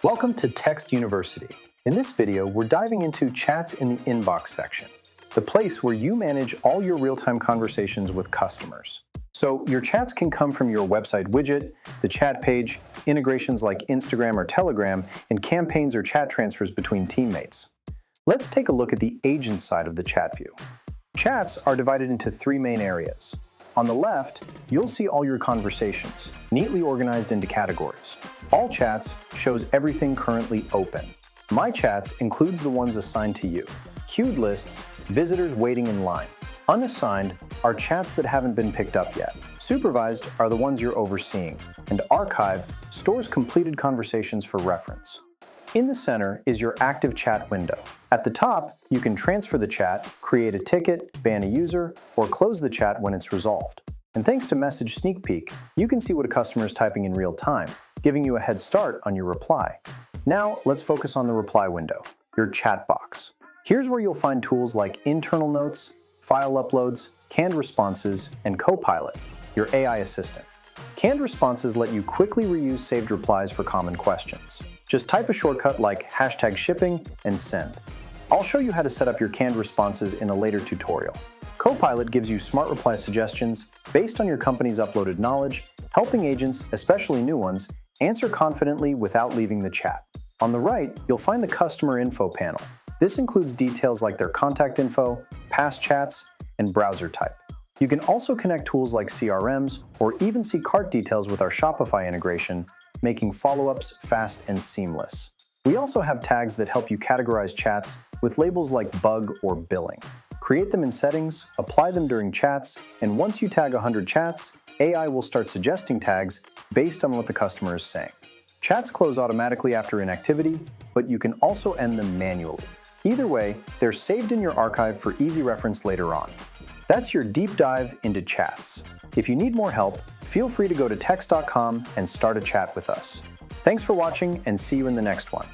Welcome to Text University. In this video, we're diving into chats in the inbox section, the place where you manage all your real-time conversations with customers. So your chats can come from your website widget, the chat page, integrations like Instagram or Telegram, and campaigns or chat transfers between teammates. Let's take a look at the agent side of the chat view. Chats are divided into three main areas. On the left, you'll see all your conversations, neatly organized into categories. All chats shows everything currently open. My chats includes the ones assigned to you. Queued lists, visitors waiting in line. Unassigned are chats that haven't been picked up yet. Supervised are the ones you're overseeing. And Archive stores completed conversations for reference. In the center is your active chat window. At the top, you can transfer the chat, create a ticket, ban a user, or close the chat when it's resolved. And thanks to Message Sneak Peek, you can see what a customer is typing in real time, giving you a head start on your reply. Now, let's focus on the reply window, your chat box. Here's where you'll find tools like internal notes, file uploads, canned responses, and Copilot, your AI assistant. Canned responses let you quickly reuse saved replies for common questions. Just type a shortcut like #shipping and send. I'll show you how to set up your canned responses in a later tutorial. Copilot gives you smart reply suggestions based on your company's uploaded knowledge, helping agents, especially new ones, answer confidently without leaving the chat. On the right, you'll find the customer info panel. This includes details like their contact info, past chats, and browser type. You can also connect tools like CRMs or even see cart details with our Shopify integration, making follow-ups fast and seamless. We also have tags that help you categorize chats with labels like bug or billing. Create them in settings, apply them during chats, and once you tag 100 chats, AI will start suggesting tags based on what the customer is saying. Chats close automatically after inactivity, but you can also end them manually. Either way, they're saved in your archive for easy reference later on. That's your deep dive into chats. If you need more help, feel free to go to text.com and start a chat with us. Thanks for watching and see you in the next one.